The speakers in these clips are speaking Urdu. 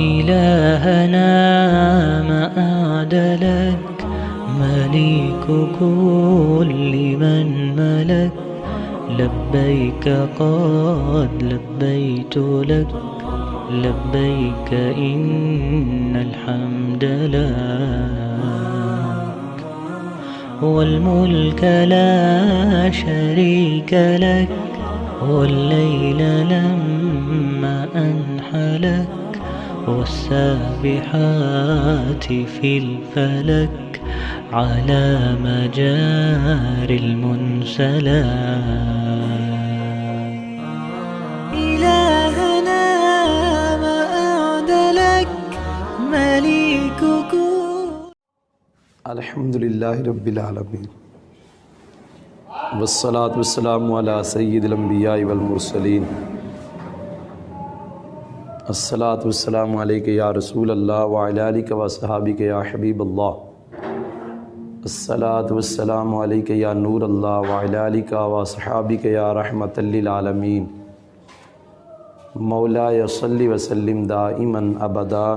إلهنا ما أعدلك مليك كل من ملك لبيك قد لبيت لك لبيك إن الحمد لك والملك لا شريك لك والليل لما أنحلك والسابحات في الفلك على مجاري المنسلات إلهنا ما أعدلك مليكك. الحمدللہ رب العالمین والصلاة والسلام علی سید الانبیاء والمرسلین. الصلاة والسلام علیک یا رسول اللہ وعلی آلک وصحابک یا حبیب اللہ. الصلاة والسلام علیک یا نور اللہ وعلی آلک وصحابک یا رحمۃ للعالمین. مولایا صلی وسلم دائما ابدا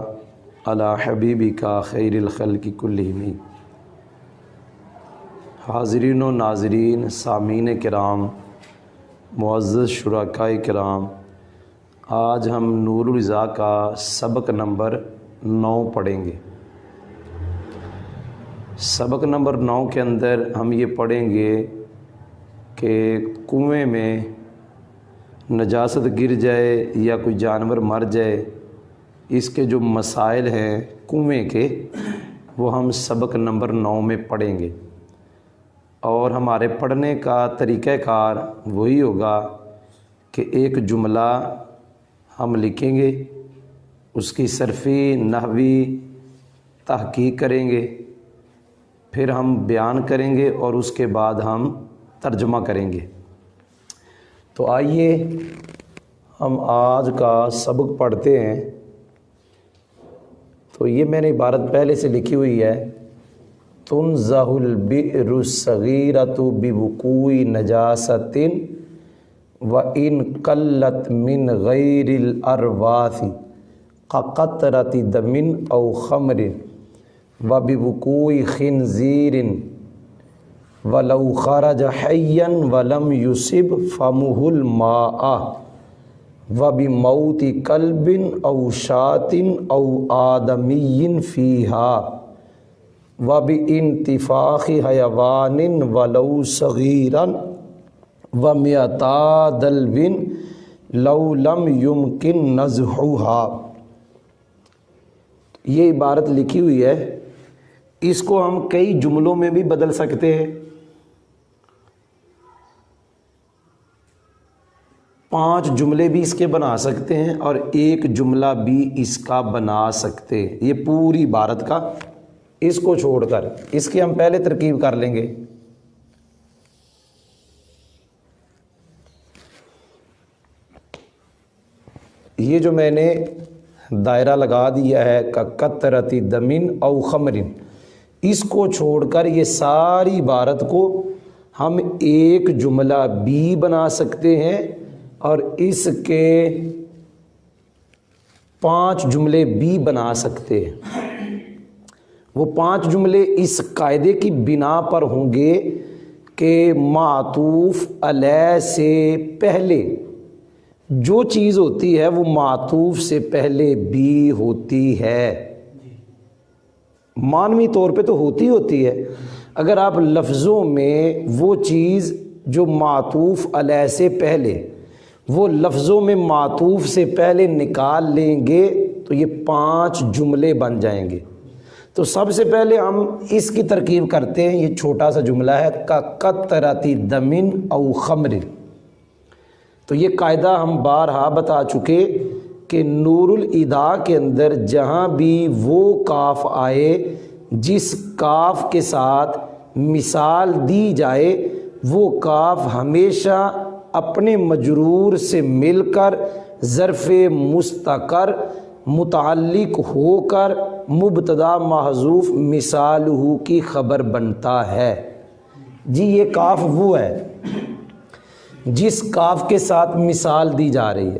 علی حبیبک خیر الخلق کلہم. حاضرین و ناظرین، سامعین کرام، معزز شرکائے کرام، آج ہم نور الرضا کا سبق نمبر 9 پڑھیں گے. سبق نمبر 9 کے اندر ہم یہ پڑھیں گے کہ کنویں میں نجاست گر جائے یا کوئی جانور مر جائے، اس کے جو مسائل ہیں کنویں کے، وہ ہم سبق نمبر 9 میں پڑھیں گے. اور ہمارے پڑھنے کا طریقہ کار وہی ہوگا کہ ایک جملہ ہم لکھیں گے، اس کی صرفی نحوی تحقیق کریں گے، پھر ہم بیان کریں گے اور اس کے بعد ہم ترجمہ کریں گے. تو آئیے ہم آج کا سبق پڑھتے ہیں. تو یہ میں نے عبارت پہلے سے لکھی ہوئی ہے: تنزہ البئر الصغیرۃ بوقوع نجاست وإن قلت من غیر الارواث كقطرۃ دم او خمر وبوقوع خنزیر ولو خرج حیا ولم یصب فمہ الماء وبموت کلب او شاۃ او آدمی فیہا وبانتفاخ حیوان ولو صغیرا ومئتا دلو لو لم یمکن نزحها. یہ عبارت لکھی ہوئی ہے، اس کو ہم کئی جملوں میں بھی بدل سکتے ہیں. 5 جملے بھی اس کے بنا سکتے ہیں اور ایک جملہ بھی اس کا بنا سکتے ہیں. یہ پوری عبارت کا، اس کو چھوڑ کر اس کی ہم پہلے ترکیب کر لیں گے. یہ جو میں نے دائرہ لگا دیا ہے کقطرۃ دم او خمر، اس کو چھوڑ کر یہ ساری عبارت کو ہم ایک جملہ بھی بنا سکتے ہیں اور اس کے 5 جملے بھی بنا سکتے ہیں. وہ 5 جملے اس قاعدے کی بنا پر ہوں گے کہ معطوف علیہ سے پہلے جو چیز ہوتی ہے وہ معطوف سے پہلے بھی ہوتی ہے. معنوی طور پہ تو ہوتی ہے. اگر آپ لفظوں میں وہ چیز جو معطوف علیہ سے پہلے، وہ لفظوں میں معطوف سے پہلے نکال لیں گے تو یہ 5 جملے بن جائیں گے. تو سب سے پہلے ہم اس کی ترکیب کرتے ہیں. یہ چھوٹا سا جملہ ہے کقطرۃ دم او خمر. تو یہ قاعدہ ہم بارہا بتا چکے کہ نور الہدا کے اندر جہاں بھی وہ کاف آئے جس کاف کے ساتھ مثال دی جائے، وہ کاف ہمیشہ اپنے مجرور سے مل کر ظرف مستقر متعلق ہو کر مبتدا محذوف مثالہ کی خبر بنتا ہے. جی یہ کاف وہ ہے جس کاف کے ساتھ مثال دی جا رہی ہے.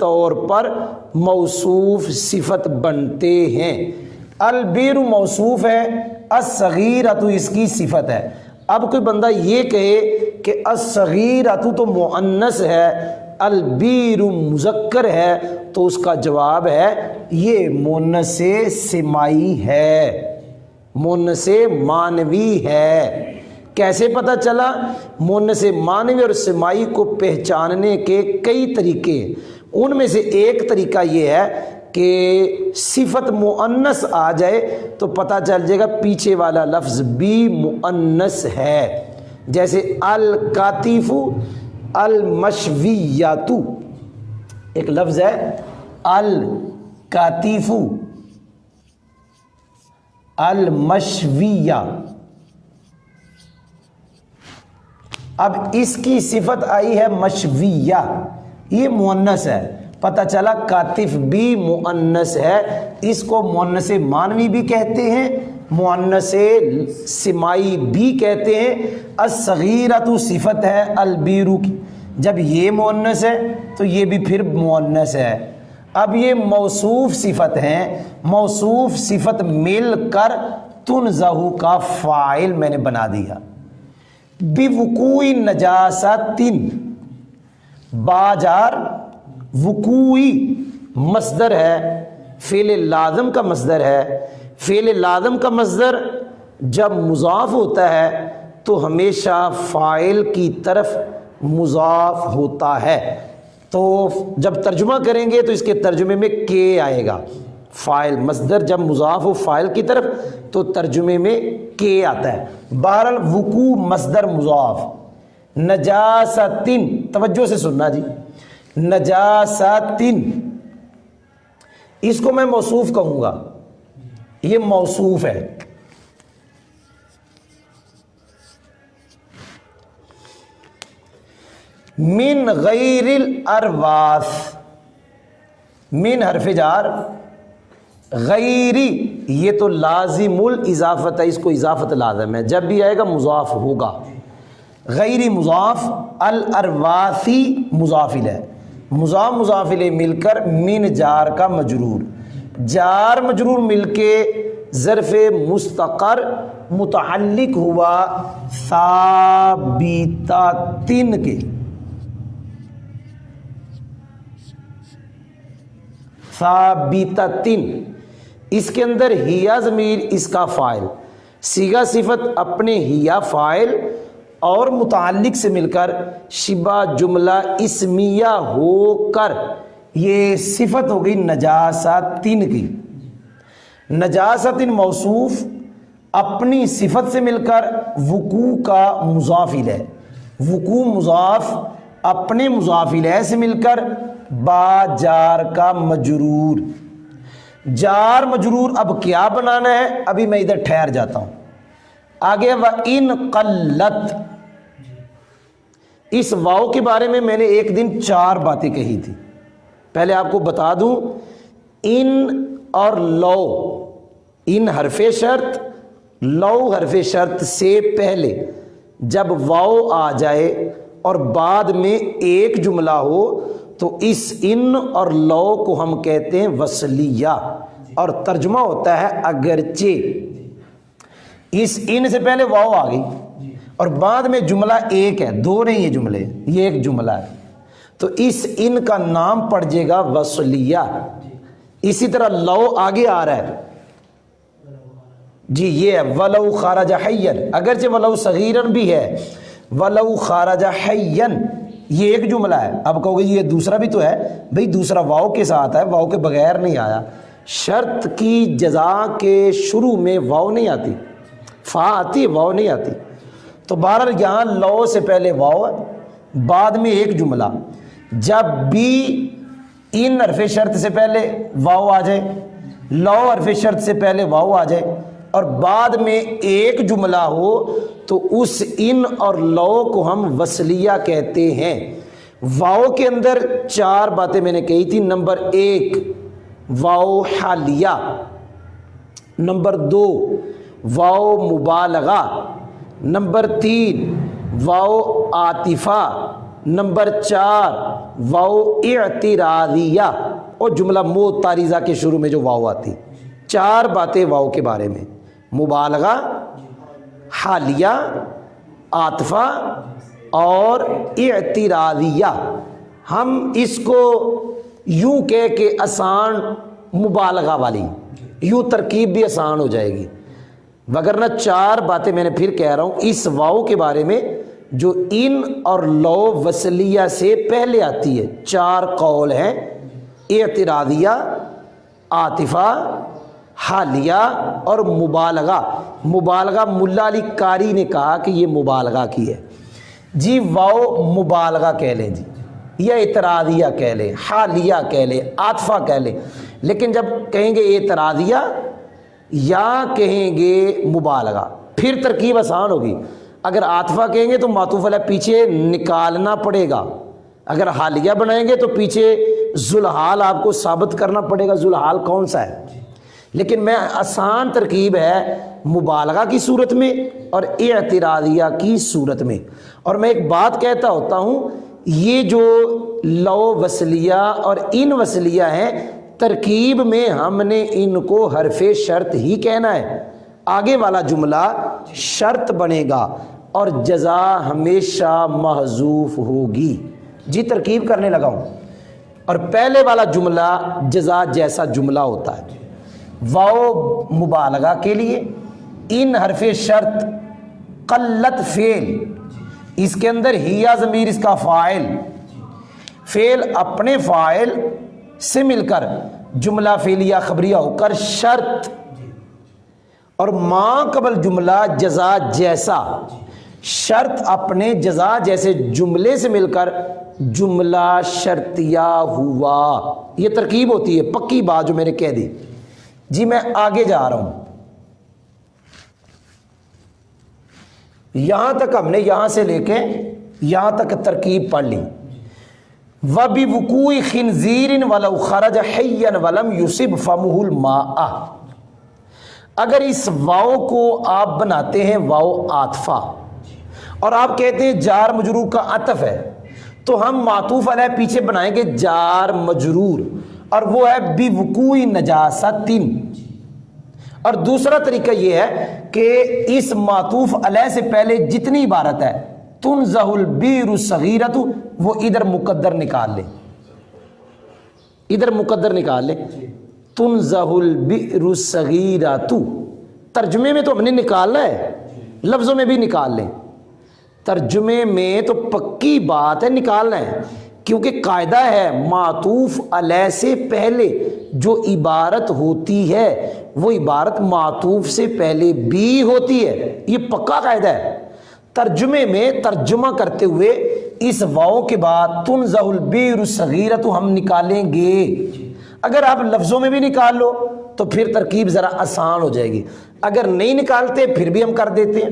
طور پر موصوف صفت بنتے ہیں۔ البر موصوف ہے، الصغیرۃ اس کی صفت ہے۔ اب کوئی بندہ یہ کہے کہ الصغیرۃ تو مؤنث ہے، البر مذکر ہے، تو اس کا جواب ہے یہ مؤنث سمائی ہے، مؤنث مانوی ہے۔ کیسے پتہ چلا؟ مؤنث مانوی اور سمائی کو پہچاننے کے کئی طریقے ہیں، ان میں سے ایک طریقہ یہ ہے کہ صفت مؤنث آ جائے تو پتہ چل جائے گا پیچھے والا لفظ بھی مؤنث ہے۔ جیسے الکاتف، المشویات، ایک لفظ ہے الکاتف، المشویہ، اب اس کی صفت آئی ہے مشویہ، یہ مؤنث ہے، پتہ چلا کاتف بھی مؤنث ہے، اس کو مؤنث مانوی بھی کہتے ہیں، مؤنث سمائی بھی کہتے ہیں۔ الصغیرۃ صفت ہے البیرو کی، جب یہ مؤنث ہے تو یہ بھی پھر مؤنث ہے۔ اب یہ موصوف صفت ہیں، موصوف صفت مل کر تنزہ کا فاعل میں نے بنا دیا۔ بوقوع نجاست، باجار وقوعی مصدر ہے، فعل لازم کا مصدر ہے۔ فعل لازم کا مصدر جب مضاف ہوتا ہے تو ہمیشہ فاعل کی طرف مضاف ہوتا ہے، تو جب ترجمہ کریں گے تو اس کے ترجمے میں کے آئے گا۔ فاعل مصدر جب مضاف ہو فاعل کی طرف تو ترجمے میں کے آتا ہے۔ بہرحال وقوع مصدر مضاف، نجاستن، توجہ سے سننا جی، نجاستن اس کو میں موصوف کہوں گا، یہ موصوف ہے۔ من غیر الارواث، من حرف جار، غیری یہ تو لازم الاضافت ہے، اس کو اضافت لازم ہے، جب بھی آئے گا مضاف ہوگا۔ غیری مضاف، الارواثی مضاف الیہ، مضاف مضاف الیہ مل کر من جار کا مجرور، جار مجرور مل کے ظرف مستقر متعلق ہوا ثابتاتن کے، ثابتاتن، اس کے اندر ہیا ضمیر اس کا فاعل، صیغہ صفت اپنے ہیا فاعل اور متعلق سے مل کر شبہ جملہ اسمیہ ہو کر یہ صفت ہو گئی نجاستن کی۔ نجاستن موصوف اپنی صفت سے مل کر وقوع کا مضاف الیہ، وقوع مضاف اپنے مضاف الیہ سے مل کر با جار کا مجرور، جار مجرور اب کیا بنانا ہے، ابھی میں ادھر ٹھہر جاتا ہوں آگے۔ وَإِن قَلَّتْ، اس واو کے بارے میں نے ایک دن 4 باتیں کہی تھی، پہلے آپ کو بتا دوں، ان اور لو، ان حرف شرط، لو حرف شرط سے پہلے جب واو آ جائے اور بعد میں ایک جملہ ہو تو اس ان اور لو کو ہم کہتے ہیں وصلیہ، اور ترجمہ ہوتا ہے اگرچہ۔ اس ان سے پہلے واو آ گئی اور بعد میں جملہ ایک ہے، 2 نہیں ہے جملے، یہ ایک جملہ ہے، تو اس ان کا نام پڑ جائے گا وصلیہ۔ اسی طرح لو آگے آ رہا ہے جی، یہ ہے ولو خرج حیا، اگرچہ ولو صغیرا بھی ہے، ولو خرج حیا یہ ایک جملہ ہے۔ اب کہو گے یہ دوسرا بھی تو ہے، بھئی دوسرا واو کے ساتھ ہے، واو کے بغیر نہیں آیا۔ شرط کی جزا کے شروع میں واو نہیں آتی، فا آتی، واو نہیں آتی، تو بہرحال یہاں لو سے پہلے واو ہے، بعد میں ایک جملہ، جب بھی ان حرف شرط سے پہلے واو آ جائے، لو حرف شرط سے پہلے واو آ جائے اور بعد میں ایک جملہ ہو تو اس ان اور لو کو ہم وصلیہ کہتے ہیں۔ واو کے اندر 4 باتیں میں نے کہی تھی، نمبر 1 واو حالیہ، نمبر 2 واو مبالغہ، نمبر 3 واو عاطفہ، نمبر 4 واو اعتراضیہ اور جملہ معترضہ کے شروع میں جو واو آتی. 4 باتیں واو کے بارے میں: مبالغہ، حالیہ، عاطفہ اور اعتراضیہ. ہم اس کو یوں کہہ کے آسان مبالغہ والی، یوں ترکیب بھی آسان ہو جائے گی، وگرنہ 4 باتیں میں نے پھر کہہ رہا ہوں اس واو کے بارے میں جو ان اور لو وصلیہ سے پہلے آتی ہے. 4 قول ہیں: اعتراضیہ، عاطفہ، حالیہ اور مبالغہ. مبالغہ ملا علی قاری نے کہا کہ یہ مبالغہ کی ہے. جی واو مبالغہ کہہ لیں جی، یا اعتراضیہ کہہ لیں، حالیہ کہہ لیں، عاطفہ کہہ لیں، لیکن جب کہیں گے اعتراضیہ یا کہیں گے مبالغہ پھر ترکیب آسان ہوگی. اگر عاطفہ کہیں گے تو معطوف علیہ پیچھے نکالنا پڑے گا، اگر حالیہ بنائیں گے تو پیچھے ذوالحال آپ کو ثابت کرنا پڑے گا ذوالحال کون سا ہے. لیکن میں آسان ترکیب ہے مبالغہ کی صورت میں اور اعتراضیہ کی صورت میں. اور میں ایک بات کہتا ہوتا ہوں، یہ جو لو وصلیہ اور ان وصلیہ ہیں، ترکیب میں ہم نے ان کو حرف شرط ہی کہنا ہے. آگے والا جملہ شرط بنے گا اور جزا ہمیشہ محذوف ہوگی. جی ترکیب کرنے لگا ہوں، اور پہلے والا جملہ جزا جیسا جملہ ہوتا ہے. واو مبالغہ کے لیے، ان حرف شرط، قلت فعل، اس کے اندر ہیا ضمیر اس کا فاعل، فعل اپنے فاعل سے مل کر جملہ فعلیہ خبریہ ہو کر شرط، اور ما قبل جملہ جزا جیسا، شرط اپنے جزا جیسے جملے سے مل کر جملہ شرطیہ ہوا. یہ ترکیب ہوتی ہے پکی بات جو میں نے کہہ دی. جی میں آگے جا رہا ہوں، یہاں تک ہم نے یہاں سے لے کے یہاں تک ترکیب پڑھ لی. وَبِوُقُوعِ خِنْزِيرٍ وَلَوْ خَرَجَ حَيًّا وَلَمْ يُصِبْ فَمُهُ الْمَاءَ. اگر اس واو کو آپ بناتے ہیں واو عاطفہ اور آپ کہتے ہیں جار مجرور کا عطف ہے، تو ہم معطوف علیہ پیچھے بنائیں گے جار مجرور، اور وہ ہے بِوُقُوعِ نَجَاسَةٍ. اور دوسرا طریقہ یہ ہے کہ اس معطوف علیہ سے پہلے جتنی عبارت ہے تنزہ البئر الصغیرۃ، وہ ادھر مقدر نکال لیں، ادھر مقدر نکال لیں، تنزہ البئر الصغیرۃ. ترجمے میں تو ہم نے نکالنا ہے، لفظوں میں بھی نکال لیں. ترجمے میں تو پکی بات ہے نکالنا ہے، کیونکہ قاعدہ ہے معطوف علیہ سے پہلے جو عبارت ہوتی ہے وہ عبارت معطوف سے پہلے بھی ہوتی ہے. یہ پکا قاعدہ ہے. ترجمے میں ترجمہ کرتے ہوئے اس واو کے بعد تنزہ البئر الصغیرۃ ہم نکالیں گے. اگر آپ لفظوں میں بھی نکال لو تو پھر ترکیب ذرا آسان ہو جائے گی، اگر نہیں نکالتے پھر بھی ہم کر دیتے ہیں.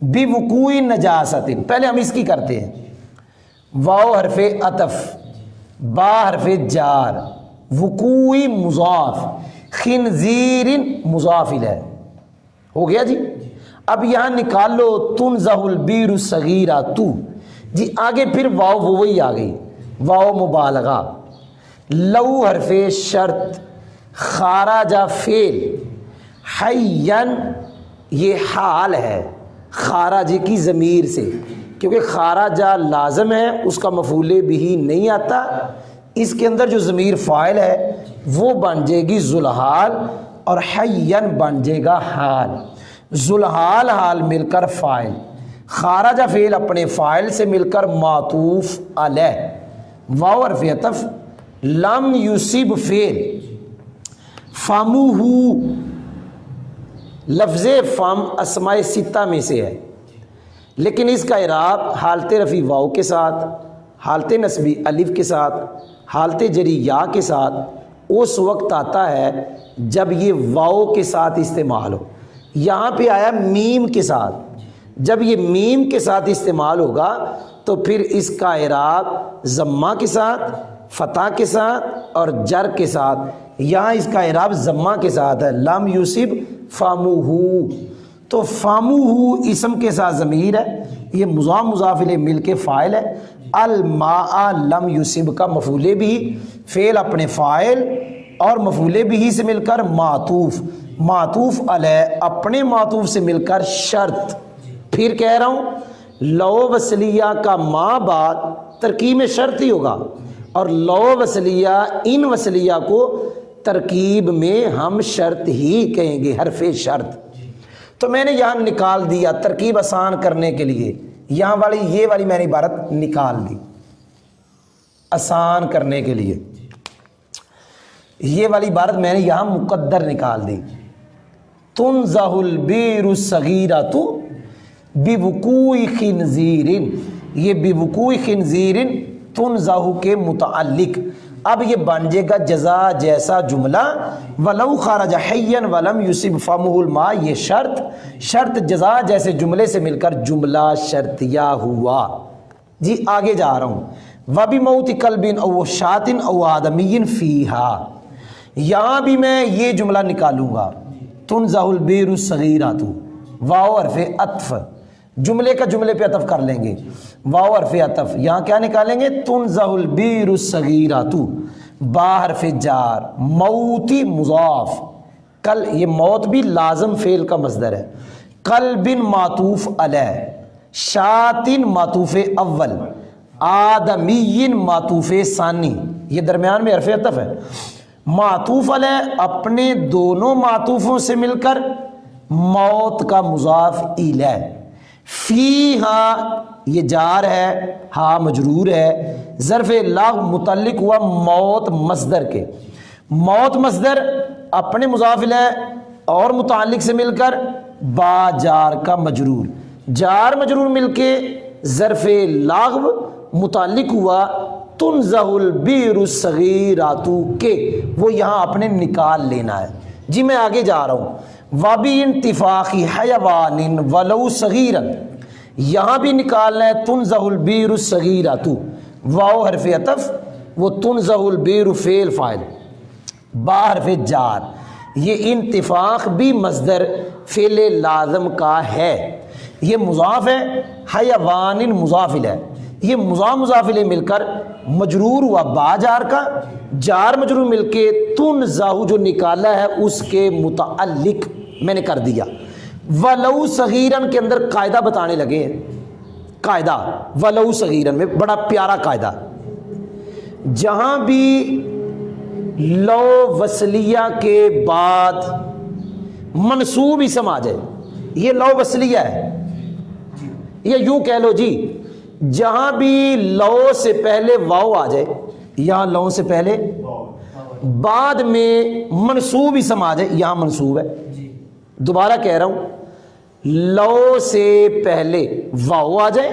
بِوُقُوعِ نَجَاسَةٍ، پہلے ہم اس کی کرتے ہیں. واو حرف عطف، با حرف جار، وقوع مضاف، خنزیر مضاف الیہ. ہو گیا جی. اب یہاں نکال لو تنزہ البئر الصغیرۃ. جی آگے پھر واو وہی آ گئی، واو مبالغہ. لو حرف شرط، خارج فعل، حیًّا یہ حال ہے خارج کی ضمیر سے، کیونکہ خارجہ لازم ہے، اس کا مفعول بھی نہیں آتا. اس کے اندر جو ضمیر فاعل ہے وہ بن جائے گی ذوالحال، اور حیًّا بن جائے گا حال. ذوالحال حال مل کر فاعل، خارجہ فعل اپنے فاعل سے مل کر معطوف علیہ. واو حرف عطف، لم یصب فعل، فمہ، لفظ فم اسماء ستہ میں سے ہے، لیکن اس کا اعراب حالت رفع واو کے ساتھ، حالت نصبی الف کے ساتھ، حالت جری یا کے ساتھ اس وقت آتا ہے جب یہ واو کے ساتھ استعمال ہو. یہاں پہ آیا میم کے ساتھ، جب یہ میم کے ساتھ استعمال ہوگا تو پھر اس کا اعراب ضمہ کے ساتھ، فتح کے ساتھ اور جر کے ساتھ. یہاں اس کا اعراب ضمہ کے ساتھ ہے، لم یصب فمہ. تو فاموہو اسم کے ساتھ ضمیر ہے، یہ مضاف مضاف الیہ مل کے فاعل ہے، الماء لم یصب کا مفعول بھی، فعل اپنے فاعل اور مفعول بھی سے مل کر معطوف، معطوف علیہ اپنے معطوف سے مل کر شرط۔ پھر کہہ رہا ہوں لو وصلیہ کا ما بعد ترکیب میں شرط ہی ہوگا، اور لو وصلیہ ان وصلیہ کو ترکیب میں ہم شرط ہی کہیں گے، حرف شرط۔ تو میں نے یہاں نکال دیا ترکیب آسان کرنے کے لیے، یہاں والی یہ والی میں نے عبارت نکال دی آسان کرنے کے لیے، یہ والی عبارت میں نے یہاں مقدر نکال دی، تنزہ البیر الصغیرۃ بوقوع خنزیر، یہ بوقوع خنزیر تنزہ کے متعلق، اب یہ بن جائے گا جزا جیسا جملہ، ولو خرج حیا ولم یصب فمہ الماء، یہ شرط جزا جیسے جملے سے مل کر جملہ شرطیہ ہوا۔ جی آگے جا رہا ہوں، وبموت کلب او شاۃ او آدمی فیہا، یہاں بھی میں یہ جملہ نکالوں گا، تنزہ البیر الصغیرۃ، واو حرف عطف، جملے کا جملے پہ عطف کر لیں گے، واو حرف عطف، یہاں کیا نکالیں گے، تنزہ البیر الصغیرۃ، با حرف جار، موتی مضاف، کل یہ موت بھی لازم فعل کا مصدر ہے، قلب معطوف علیہ، شاۃ معطوف اول، آدمی معطوف ثانی، یہ درمیان میں حرف عطف ہے، معطوف علیہ اپنے دونوں معطوفوں سے مل کر موت کا مضاف الیہ، فیہا یہ جار ہے، ہاں مجرور ہے، ظرف لاغ متعلق ہوا موت مصدر کے، موت مصدر اپنے مضاف الیہ اور متعلق سے مل کر با جار کا مجرور، جار مجرور مل کے ظرف لاغو متعلق ہوا تنزہ البیر الصغیرۃ کے، وہ یہاں اپنے نکال لینا ہے۔ جی میں آگے جا رہا ہوں، وبی انتفاق حیوان ولو صغیرا، یہاں بھی نکالنا ہے تنزہ البیر الصغیرۃ، واو حرف عطف، وہ تنزہ البیر فعل فاعل، با حرف جار، یہ انتفاق بھی مصدر فعل لازم کا ہے، یہ مضاف ہے، حیوان مضاف الیہ، یہ مضاف الیہ مل کر مجرور ہوا با جار کا، جار مجرور مل کے تنزہ جو نکالا ہے اس کے متعلق میں نے کر دیا۔ ولو صغیرن کے اندر قاعدہ بتانے لگے ہیں، قاعدہ ولو صغیرن میں بڑا پیارا قاعدہ، جہاں بھی لو وصلیہ کے بعد منصوب اسم آ جائے، یہ لو وصلیہ ہے، یہ یوں کہہ لو جی، جہاں بھی لو سے پہلے واو آ جائے، یہاں لو سے پہلے بعد میں منصوب اسم آ جائے، یہاں منصوب ہے، دوبارہ کہہ رہا ہوں، لو سے پہلے واو آ جائے،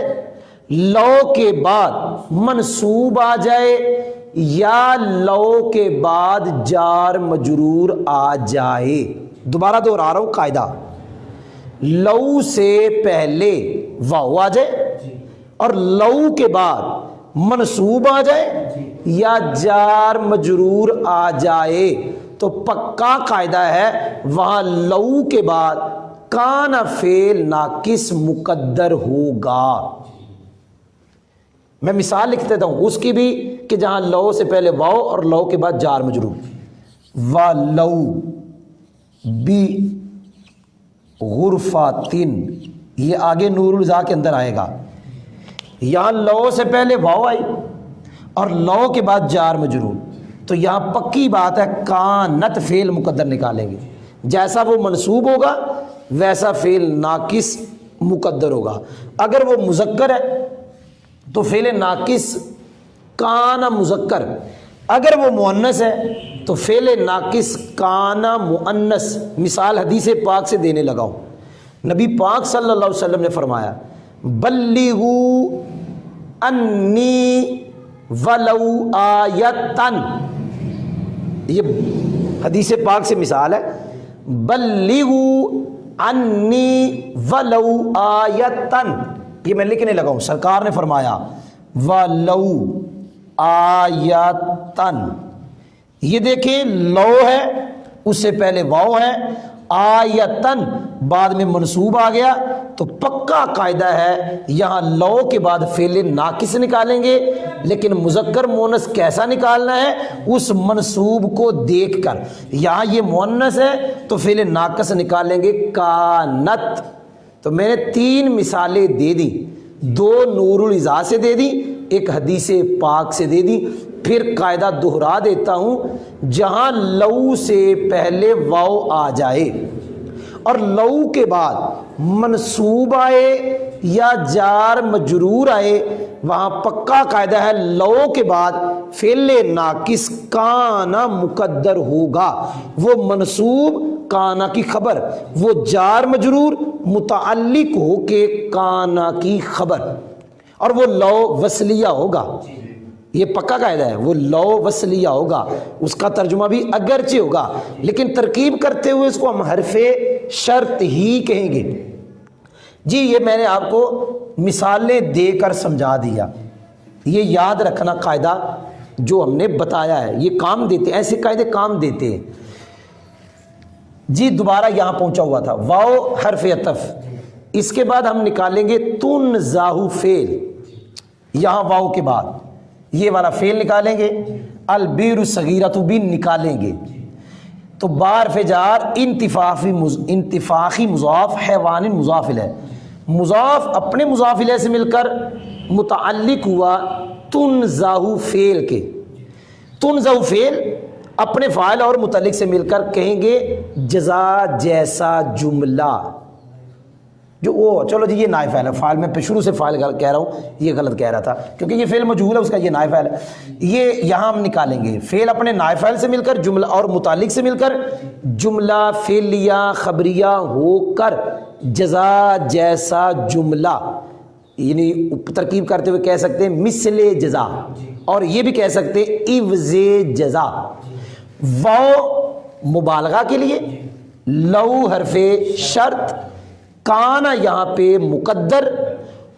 لو کے بعد منصوب آ جائے، یا لو کے بعد جار مجرور آ جائے، دوبارہ دہرا رہا ہوں قاعدہ، لو سے پہلے واو آ جائے اور لو کے بعد منصوب آ جائے یا جار مجرور آ جائے تو پکا قاعدہ ہے وہاں لو کے بعد کان فعل ناقص مقدر ہوگا۔ میں مثال لکھ دیتا ہوں اس کی بھی کہ جہاں لو سے پہلے واو اور لو کے بعد جار مجرور، وَلَوْ بِغُرْفَةٍ، یہ آگے نور الزا کے اندر آئے گا، یہاں لو سے پہلے واو آئی اور لو کے بعد جار مجرور، تو یہاں پکی بات ہے کانت فعل مقدر نکالیں گے، جیسا وہ منصوب ہوگا ویسا فعل ناقص مقدر ہوگا۔ اگر وہ مذکر ہے تو فعل ناقص کانا مذکر، اگر وہ مؤنث ہے تو فعل ناقص کانا مؤنث۔ مثال حدیث پاک سے دینے لگا ہوں، نبی پاک صلی اللہ علیہ وسلم نے فرمایا بلغوا انی ولو آیتن، یہ حدیث پاک سے مثال ہے، بلغوا انی ولو آیتن، یہ میں لکھنے لگا ہوں، سرکار نے فرمایا ولو آیتن، یہ دیکھیں لو ہے اس سے پہلے واو ہے آیتن بعد میں منصوب آ گیا تو پکا قاعدہ ہے یہاں لو کے بعد فعل ناقص نکالیں گے، لیکن مذکر مونس کیسا نکالنا ہے؟ اس منصوب کو دیکھ کر۔ یہاں یہ مونس ہے تو فعل ناقص نکالیں گے کانت۔ تو میں نے 3 مثالیں دے دی، 2 نور العزا سے دے دی، ایک حدیث پاک سے دے دی۔ پھر قاعدہ دہرا دیتا ہوں، جہاں لو سے پہلے واو آ جائے اور لو کے بعد منصوب آئے یا جار مجرور آئے، وہاں پکا قاعدہ ہے لو کے بعد فعل ناقص کانا مقدر ہوگا۔ وہ منصوب کانا کی خبر، وہ جار مجرور متعلق ہو کے کانا کی خبر، اور وہ لو وصلیہ ہوگا۔ یہ پکا قاعدہ ہے، وہ لو وصلیہ ہوگا، اس کا ترجمہ بھی اگرچہ ہوگا، لیکن ترکیب کرتے ہوئے اس کو ہم حرف شرط ہی کہیں گے۔ جی یہ میں نے آپ کو مثالیں دے کر سمجھا دیا، یہ یاد رکھنا قاعدہ جو ہم نے بتایا ہے، یہ کام دیتے ہیں، ایسے قاعدے کام دیتے ہیں۔ جی دوبارہ یہاں پہنچا ہوا تھا، واو حرف عطف، اس کے بعد ہم نکالیں گے تنزاہ فعل، یہاں واو کے بعد یہ والا فعل نکالیں گے، البیر الصغیرۃ بھی نکالیں گے، تو بار فجار انتفاخی مضاف حیوان مضاف ہے، مضاف اپنے مضاف الیہ سے مل کر متعلق ہوا تنزاہ فعل کے۔ تنزاہ فعل اپنے فاعل اور متعلق سے مل کر کہیں گے جزا جیسا جملہ، جو وہ چلو جی یہ نائب فعل ہے، فعل میں شروع سے فعل کہہ رہا ہوں، یہ غلط کہہ رہا تھا کیونکہ یہ فعل مجہول ہے، اس کا یہ نائب فعل ہے۔ یہ یہاں ہم نکالیں گے فعل اپنے نائب فعل سے مل کر جملہ اور متعلق سے مل کر جملہ فعلیہ خبریہ ہو کر جزا جیسا جملہ، یعنی ترکیب کرتے ہوئے کہہ سکتے ہیں مثل جزا، اور یہ بھی کہہ سکتے ہیں عوض جزا۔ واو مبالغہ کے لیے، لو حرف شرط، کانا یہاں پہ مقدر،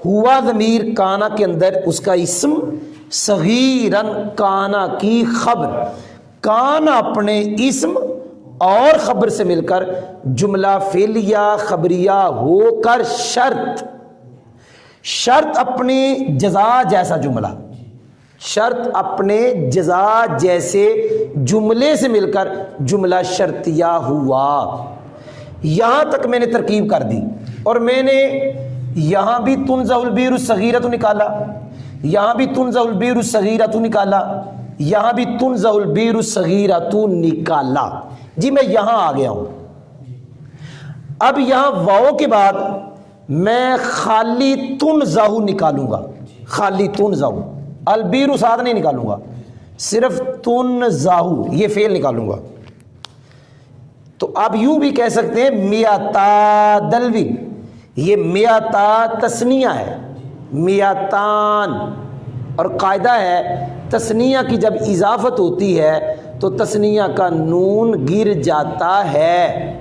ہوا ضمیر کانا کے اندر اس کا اسم، صغیرن کانا کی خبر، کانا اپنے اسم اور خبر سے مل کر جملہ فعلیہ خبریہ ہو کر شرط، شرط اپنے جزا جیسا جملہ، شرط اپنے جزا جیسے جملے سے مل کر جملہ شرطیہ ہوا۔ یہاں تک میں نے ترکیب کر دی، اور میں نے یہاں بھی تنزہ البیر الصغیرۃ نکالا، یہاں بھی تنزہ البیر الصغیرۃ نکالا، یہاں بھی تنزہ البیر الصغیرۃ نکالا۔ جی میں یہاں آ گیا ہوں، اب یہاں واو کے بعد میں خالی تنزہ نکالوں گا، خالی تنزہ، البیر ساتھ نہیں نکالوں گا، صرف تنزہ یہ فعل نکالوں گا۔ تو آپ یوں بھی کہہ سکتے ہیں میاتا دلوی، یہ میاتا تسنیہ ہے، میاتان، اور قاعدہ ہے تسنیہ کی جب اضافت ہوتی ہے تو تسنیہ کا نون گر جاتا ہے،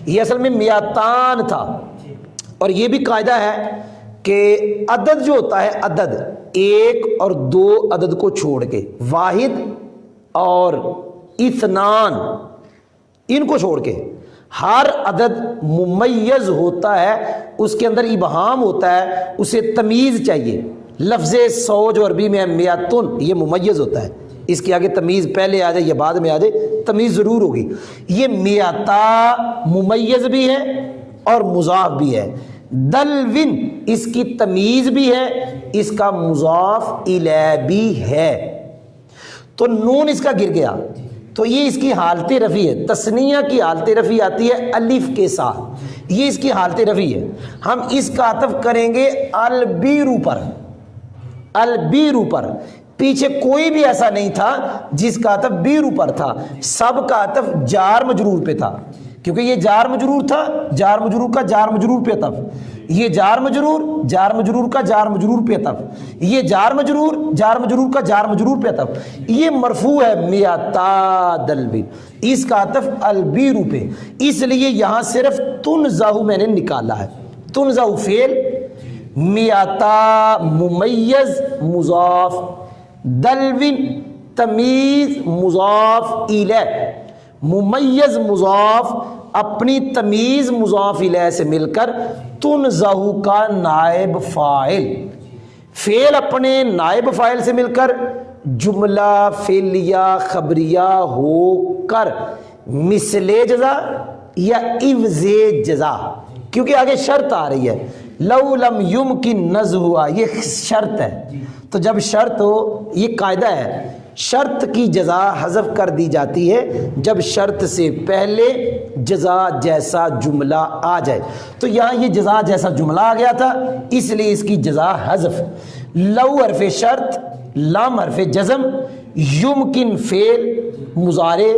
یہ اصل میں میاتان تھا۔ اور یہ بھی قاعدہ ہے کہ عدد جو ہوتا ہے، عدد 1 اور 2 عدد کو چھوڑ کے، واحد اور اثنان ان کو چھوڑ کے ہر عدد ممیز ہوتا ہے، اس کے اندر ابہام ہوتا ہے، اسے تمیز چاہیے۔ لفظ 100 جو عربی میں ہے میاتن، یہ ممیز ہوتا ہے، اس کے آگے تمیز پہلے آ جائے یا بعد میں آ جائے، تمیز ضرور ہوگی۔ یہ میاتا ممیز بھی ہے اور مضاف بھی ہے، دلون اس کی تمیز بھی ہے، اس کا مضاف الیہ بھی ہے، تو نون اس کا گر گیا، تو یہ اس کی حالت رفع ہے۔ تثنیہ کی حالت رفع آتی ہے الف کے ساتھ، یہ اس کی حالت رفع ہے۔ ہم اس کا عطف کریں گے البیرو پر، البیرو پر، پیچھے کوئی بھی ایسا نہیں تھا جس کا عطف بیرو پر تھا، سب کا عطف جار مجرور پہ تھا، کیونکہ یہ جار مجرور تھا، جار مجرور کا جار مجرور پہ عطف، یہ جار مجرور، جار مجرور کا جار مجرور پہ عطف، یہ جار مجرور، جار مجرور کا جار مجرور پہ عطف، یہ مرفوع ہے میاتا دلوی، اس کا عطف البیرو پہ، اس لیے یہاں صرف تنزہ میں نے نکالا ہے۔ تنزہ فعل، میاتا ممیز مضاف، دلوین تمیز مضاف الیہ، ممیز مضاف اپنی تمیز مضاف الیہ سے مل کر تنزہ کا نائب فاعل، فعل اپنے نائب فاعل سے مل کر جملہ فعلیہ خبریہ ہو کر مثل جزا یا عوض جزا، کیونکہ آگے شرط آ رہی ہے لو لم یمکن نزہا، یہ شرط ہے، تو جب شرط ہو، یہ قاعدہ ہے، شرط کی جزا حذف کر دی جاتی ہے جب شرط سے پہلے جزا جیسا جملہ آ جائے، تو یہاں یہ جزا جیسا جملہ آ گیا تھا اس لیے اس کی جزا حذف۔ لو حرف شرط، لام حرف جزم، یمکن فعل مضارع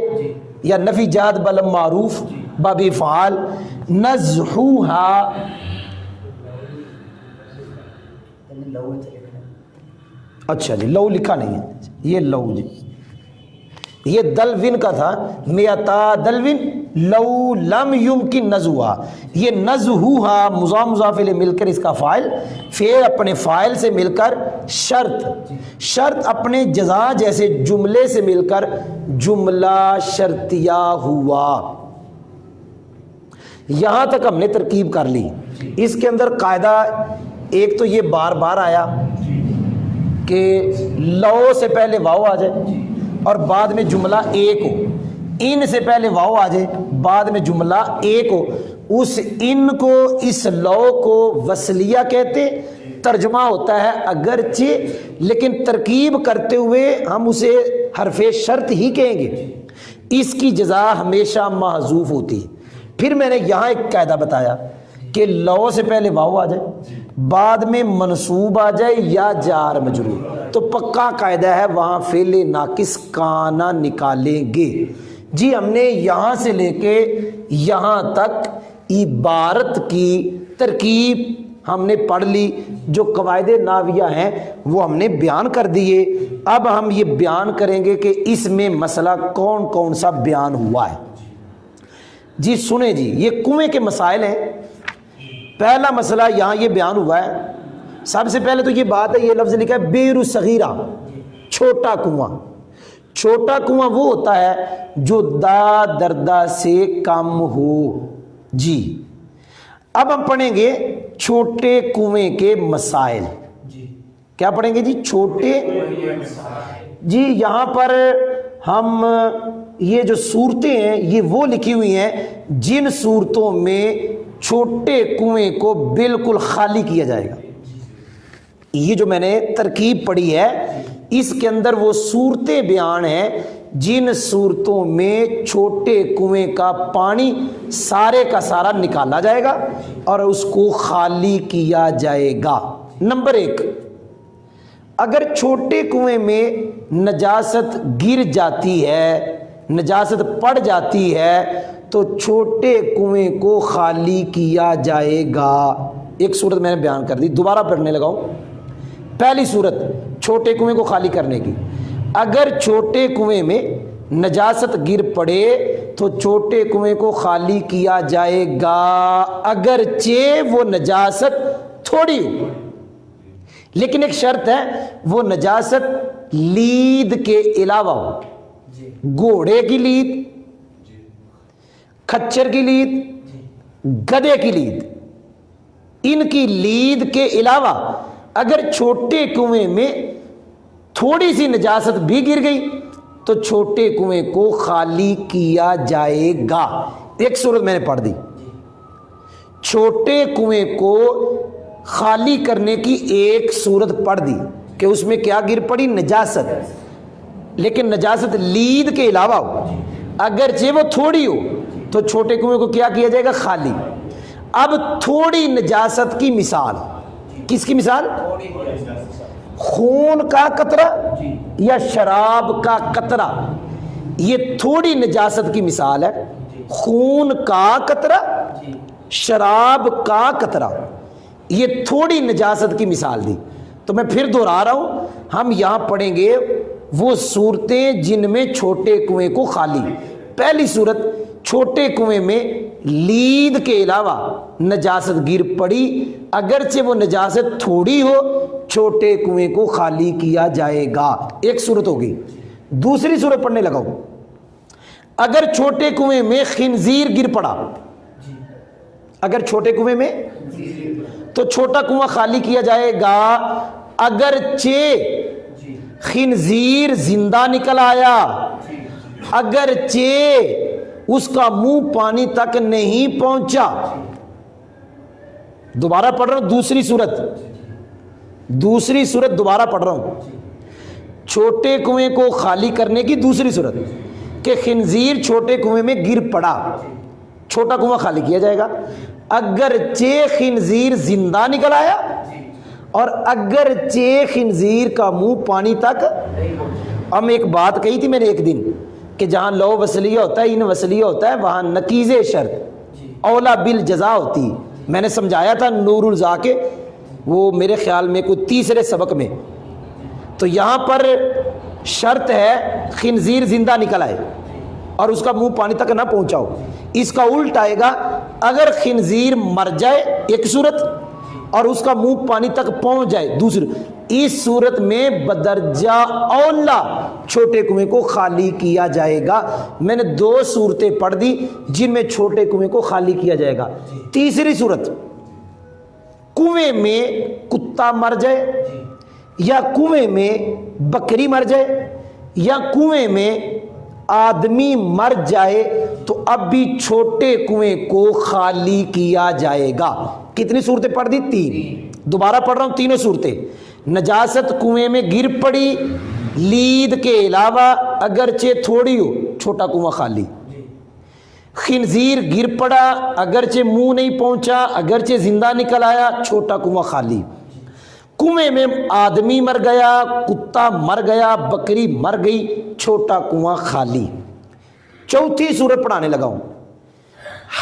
یا نفی جاد بلم معروف باب فعال، نزحوها، اچھا جی لو لکھا نہیں ہے، یہ لو جی، یہ دلوین کا تھا، میتا دلوین لو لم یمکن نزوہا، یہ نزہوہا مضاف مضاف الیہ مل کر اس کا فاعل، فعل اپنے فاعل سے مل کر شرط، شرط اپنے جزا جیسے جملے سے مل کر جملہ شرطیہ ہوا۔ یہاں تک ہم نے ترکیب کر لی۔ اس کے اندر قاعدہ ایک تو یہ بار بار آیا کہ لو سے پہلے واو آ جائے اور بعد میں جملہ ایک ہو، ان سے پہلے واو آ جائے بعد میں جملہ ایک ہو، اس ان کو اس لو کو وصلیہ کہتے، ترجمہ ہوتا ہے اگرچہ لیکن ترکیب کرتے ہوئے ہم اسے حرف شرط ہی کہیں گے، اس کی جزا ہمیشہ محذوف ہوتی ہے۔ پھر میں نے یہاں ایک قاعدہ بتایا کہ لو سے پہلے واو آ جائے بعد میں منصوب آ جائے یا جار مجرور، تو پکا قاعدہ ہے وہاں فعل ناقص کانا نکالیں گے۔ جی ہم نے یہاں سے لے کے یہاں تک عبارت کی ترکیب ہم نے پڑھ لی، جو قواعد نحویہ ہیں وہ ہم نے بیان کر دیے۔ اب ہم یہ بیان کریں گے کہ اس میں مسئلہ کون کون سا بیان ہوا ہے۔ جی سنیں جی، یہ کنویں کے مسائل ہیں۔ پہلا مسئلہ یہاں یہ بیان ہوا ہے، سب سے پہلے تو یہ بات ہے، یہ لفظ لکھا ہے بئر صغیرہ، چھوٹا کنواں۔ چھوٹا کنواں وہ ہوتا ہے جو دا دردہ سے کم ہو۔ جی اب ہم پڑھیں گے چھوٹے کنویں کے مسائل۔ کیا پڑھیں گے جی؟ چھوٹے، جی یہاں پر ہم یہ جو صورتیں ہیں یہ وہ لکھی ہوئی ہیں جن صورتوں میں چھوٹے کنویں کو بالکل خالی کیا جائے گا۔ یہ جو میں نے ترکیب پڑھی ہے اس کے اندر وہ صورتیں بیان ہیں جن صورتوں میں چھوٹے کنویں کا پانی سارے کا سارا نکالا جائے گا اور اس کو خالی کیا جائے گا۔ نمبر ایک، اگر چھوٹے کنویں میں نجاست گر جاتی ہے، نجاست پڑ جاتی ہے تو چھوٹے کنویں کو خالی کیا جائے گا۔ ایک صورت میں نے بیان کر دی، دوبارہ پڑھنے لگا ہوں۔ پہلی صورت چھوٹے کنویں کو خالی کرنے کی، اگر چھوٹے کنویں میں نجاست گر پڑے تو چھوٹے کنویں کو خالی کیا جائے گا اگرچہ وہ نجاست تھوڑی ہو، لیکن ایک شرط ہے وہ نجاست لید کے علاوہ ہو۔ گھوڑے کی لید، کھچر کی لید، گدھے کی لید، ان کی لید کے علاوہ اگر چھوٹے کنویں میں تھوڑی سی نجاست بھی گر گئی تو چھوٹے کنویں کو خالی کیا جائے گا۔ ایک صورت میں نے پڑھ دی، چھوٹے کنویں کو خالی کرنے کی ایک صورت پڑھ دی کہ اس میں کیا گر پڑی؟ نجاست، لیکن نجاست لید کے علاوہ ہو، اگرچہ وہ تھوڑی ہو تو چھوٹے کنویں کو کیا جائے گا؟ خالی۔ اب تھوڑی نجاست کی مثال، کس کی مثال؟ خون کا قطرہ یا شراب کا قطرہ، یہ تھوڑی نجاست کی مثال ہے۔ خون کا قطرہ، شراب کا قطرہ، یہ تھوڑی نجاست کی مثال دی۔ تو میں پھر دہرا رہا ہوں، ہم یہاں پڑھیں گے وہ صورتیں جن میں چھوٹے کنویں کو خالی۔ پہلی صورت، چھوٹے کنویں میں لید کے علاوہ نجاست گر پڑی، اگرچہ وہ نجاست تھوڑی ہو، چھوٹے کنویں کو خالی کیا جائے گا۔ ایک صورت ہوگی۔ دوسری صورت پڑھنے لگا ہوں، اگر چھوٹے کنویں میں خنزیر گر پڑا، اگر چھوٹے کنویں میں تو چھوٹا کنواں خالی کیا جائے گا، اگرچہ خنزیر زندہ نکل آیا، اگرچہ اس کا منہ پانی تک نہیں پہنچا۔ دوبارہ پڑھ رہا ہوں، دوسری صورت دوبارہ پڑھ رہا ہوں، چھوٹے کنویں کو خالی کرنے کی دوسری صورت کہ خنزیر چھوٹے کنویں میں گر پڑا، چھوٹا کنواں خالی کیا جائے گا، اگرچہ خنزیر زندہ نکل آیا اور اگرچہ خنزیر کا منہ پانی تک۔ اب ایک بات کہی تھی میں نے ایک دن کہ جہاں لو وصلیہ ہوتا ہے، ان وصلیہ ہوتا ہے، وہاں نقیض شرط اولا بالجزا ہوتی۔ میں نے سمجھایا تھا نور الزا کے، وہ میرے خیال میں کوئی تیسرے سبق میں، تو یہاں پر شرط ہے خنزیر زندہ نکل آئے اور اس کا منہ پانی تک نہ پہنچاؤ۔ اس کا الٹ آئے گا، اگر خنزیر مر جائے ایک صورت اور اس کا منہ پانی تک پہنچ جائے دوسری، اس صورت میں بدرجہ اولا چھوٹے کنویں کو خالی کیا جائے گا۔ میں نے 2 صورتیں پڑھ دی جن میں چھوٹے کنویں کو خالی کیا جائے گا۔ تیسری صورت، کنویں میں کتا مر جائے یا کنویں میں بکری مر جائے یا کنویں میں آدمی مر جائے تو اب بھی چھوٹے کنویں کو خالی کیا جائے گا۔ کتنی صورتیں پڑھ دی؟ 3۔ دوبارہ پڑھ رہا ہوں، تینوں صورتیں۔ نجاست کنویں میں گر پڑی لید کے علاوہ اگرچہ تھوڑی ہو، چھوٹا کنواں خالی۔ خنزیر گر پڑا، اگرچہ منہ نہیں پہنچا، اگرچہ زندہ نکل آیا، چھوٹا کنواں خالی۔ کنویں میں آدمی مر گیا، کتا مر گیا، بکری مر گئی، چھوٹا کنواں خالی۔ چوتھی صورت پڑھانے لگا ہوں،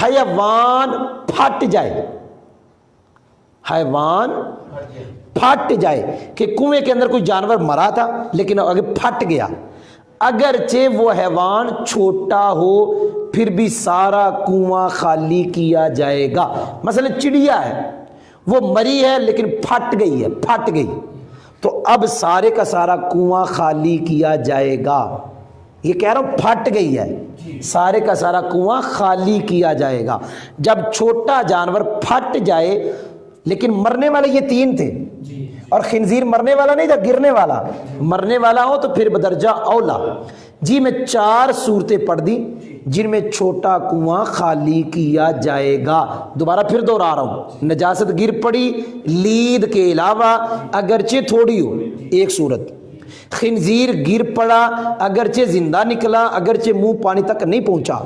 حیوان پھٹ جائے، حیوان پھٹ جائے کہ کنویں کے اندر کوئی جانور مرا تھا لیکن آگے پھٹ گیا، اگرچہ وہ حیوان چھوٹا ہو پھر بھی سارا کنواں خالی کیا جائے گا۔ مثلا چڑیا ہے، وہ مری ہے لیکن پھٹ گئی ہے، پھٹ گئی تو اب سارے کا سارا کنواں خالی کیا جائے گا۔ یہ کہہ رہا ہوں پھٹ گئی ہے، سارے کا سارا کنواں خالی کیا جائے گا۔ جب چھوٹا جانور پھٹ جائے، لیکن مرنے والے یہ 3 تھے اور خنزیر مرنے والا نہیں تھا، گرنے والا، مرنے والا ہو تو پھر بدرجہ اولا۔ جی میں 4 صورتیں پڑھ دی جن میں چھوٹا کنواں خالی کیا جائے گا۔ دوبارہ پھر دوہرا رہا ہوں، نجاست گر پڑی لید کے علاوہ اگرچہ تھوڑی ہو، ایک صورت۔ خنزیر گر پڑا، اگرچہ زندہ نکلا، اگرچہ منہ پانی تک نہیں پہنچا۔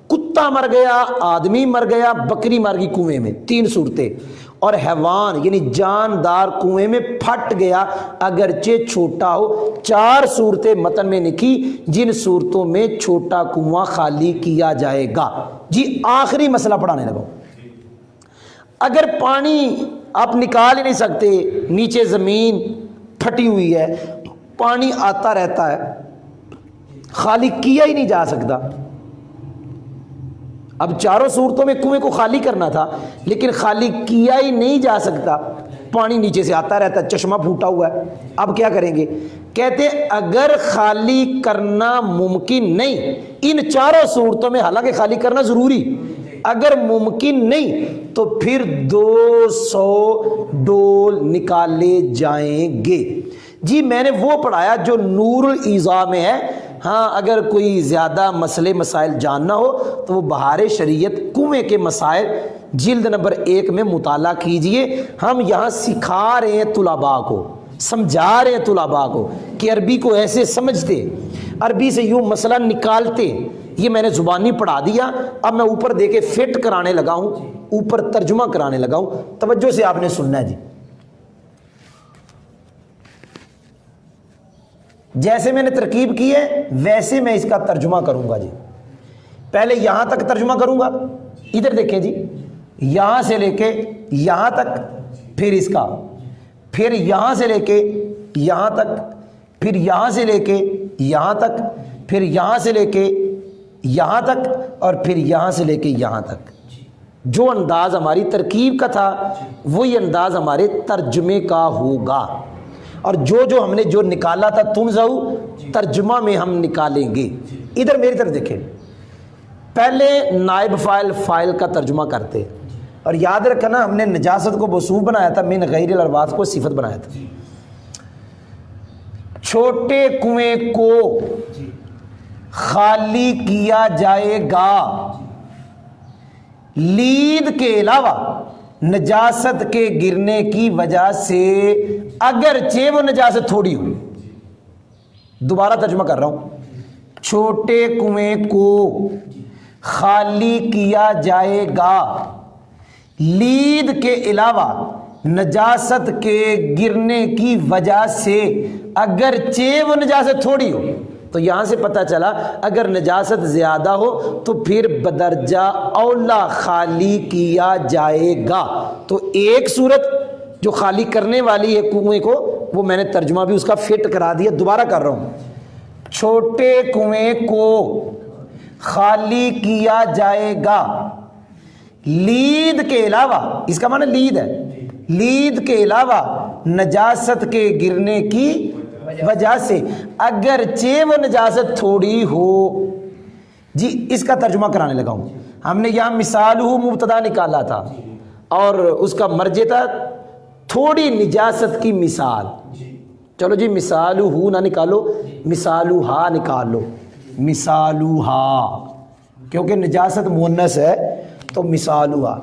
کتا مر گیا، آدمی مر گیا، بکری مر گئی کنویں میں، 3 صورتیں۔ اور حیوان یعنی جاندار کنویں میں پھٹ گیا اگرچہ چھوٹا ہو۔ 4 صورتیں متن میں لکھی جن صورتوں میں چھوٹا کنواں خالی کیا جائے گا۔ جی آخری مسئلہ پڑھانے لگا، اگر پانی آپ نکال ہی نہیں سکتے، نیچے زمین پھٹی ہوئی ہے، پانی آتا رہتا ہے، خالی کیا ہی نہیں جا سکتا۔ اب 4 صورتوں میں کنویں کو خالی کرنا تھا لیکن خالی کیا ہی نہیں جا سکتا، پانی نیچے سے آتا رہتا ہے، چشمہ پھوٹا ہوا ہے، اب کیا کریں گے؟ کہتے اگر خالی کرنا ممکن نہیں، ان 4 صورتوں میں حالانکہ خالی کرنا ضروری، اگر ممکن نہیں تو پھر 200 ڈول نکالے جائیں گے۔ جی میں نے وہ پڑھایا جو نور الایضاح میں ہے۔ ہاں اگر کوئی زیادہ مسئلے مسائل جاننا ہو تو وہ بہار شریعت کنویں کے مسائل جلد نمبر 1 میں مطالعہ کیجئے۔ ہم یہاں سکھا رہے ہیں طلباء کو، سمجھا رہے ہیں طلباء کو کہ عربی کو ایسے سمجھتے، عربی سے یوں مسئلہ نکالتے۔ یہ میں نے زبانی پڑھا دیا، اب میں اوپر دے کے فٹ کرانے لگا ہوں، اوپر ترجمہ کرانے لگا ہوں، توجہ سے آپ نے سننا ہے۔ جی جیسے میں نے ترکیب کی ہے ویسے میں اس کا ترجمہ کروں گا۔ جی پہلے یہاں تک ترجمہ کروں گا، ادھر دیکھیں جی، یہاں سے لے کے یہاں تک، پھر اس کا، پھر یہاں سے لے کے یہاں تک، پھر یہاں سے لے کے یہاں تک، پھر یہاں سے لے کے یہاں تک، اور پھر یہاں سے لے کے یہاں تک۔ جو انداز ہماری ترکیب کا تھا وہی انداز ہمارے ترجمے کا ہوگا، اور جو ہم نے جو نکالا تھا تنزعو، ترجمہ میں ہم نکالیں گے۔ ادھر میری طرف دیکھیں، پہلے نائب فاعل فاعل کا ترجمہ کرتے، اور یاد رکھنا ہم نے نجاست کو موصوف بنایا تھا، من غیر الارواح کو صفت بنایا تھا۔ چھوٹے کنویں کو خالی کیا جائے گا لید کے علاوہ نجاست کے گرنے کی وجہ سے، اگرچہ وہ نجاست تھوڑی ہو۔ دوبارہ ترجمہ کر رہا ہوں، چھوٹے کنویں کو خالی کیا جائے گا لید کے علاوہ نجاست کے گرنے کی وجہ سے، اگرچہ وہ نجاست تھوڑی ہو۔ تو یہاں سے پتہ چلا اگر نجاست زیادہ ہو تو پھر بدرجہ اولا خالی کیا جائے گا۔ تو ایک صورت جو خالی کرنے والی ہے کنویں کو، وہ میں نے ترجمہ بھی اس کا فٹ کرا دیا، دوبارہ کر رہا ہوں، چھوٹے کنویں کو خالی کیا جائے گا لید کے علاوہ، اس کا معنی لید ہے، لید کے علاوہ نجاست کے گرنے کی وجہ سے، اگرچہ وہ نجاست تھوڑی ہو۔ جی اس کا ترجمہ کرانے لگا ہوں۔ ہم نے یہاں مثال ہو مبتدا نکالا تھا اور اس کا مرجع تھا تھوڑی نجاست کی مثال۔ چلو جی مثال ہو نہ نکالو، مثال ہا نکال لو، مثال ہا، کیونکہ نجاست مؤنث ہے تو مثال ہا،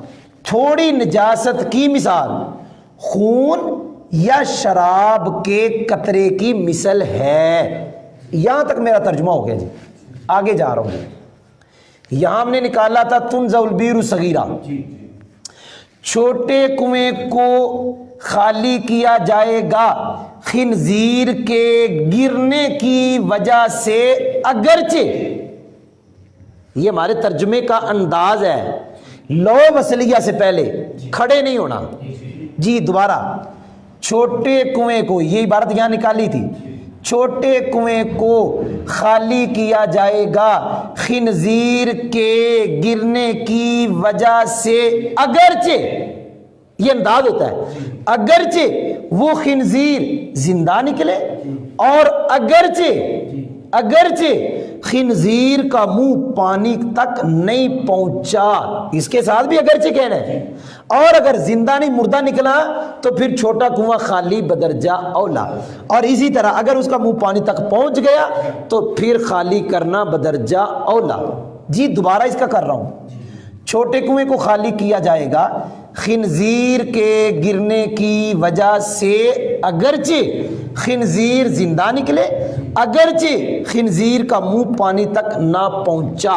تھوڑی نجاست کی مثال خون یا شراب کے قطرے کی مثل ہے۔ یہاں تک میرا ترجمہ ہو گیا جی، آگے جا رہا ہوں۔ یہاں ہم نے نکالا تھا تنزع البیر صغیرہ، چھوٹے کنویں کو خالی کیا جائے گا خنزیر کے گرنے کی وجہ سے، اگرچہ، یہ ہمارے ترجمے کا انداز ہے، لو وصلیہ سے پہلے کھڑے نہیں ہونا۔ جی دوبارہ، چھوٹے کنویں کو، یہ عبارت یہاں نکالی تھی، چھوٹے کنویں کو خالی کیا جائے گا خنزیر کے گرنے کی وجہ سے، اگرچہ، یہ انداز ہوتا ہے، اگرچہ وہ خنزیر زندہ نکلے اور اگرچہ خنزیر کا منہ پانی تک نہیں پہنچا، اس کے ساتھ بھی اگرچہ کہنا ہے، اور اگر زندہ نہیں مردہ نکلا تو پھر چھوٹا کنواں خالی بدرجہ اولا، اور اسی طرح اگر اس کا منہ پانی تک پہنچ گیا تو پھر خالی کرنا بدرجہ اولا۔ جی دوبارہ اس کا کر رہا ہوں، چھوٹے کنویں کو خالی کیا جائے گا خنزیر کے گرنے کی وجہ سے، اگرچہ خنزیر زندہ نکلے، اگرچہ خنزیر کا منہ پانی تک نہ پہنچا۔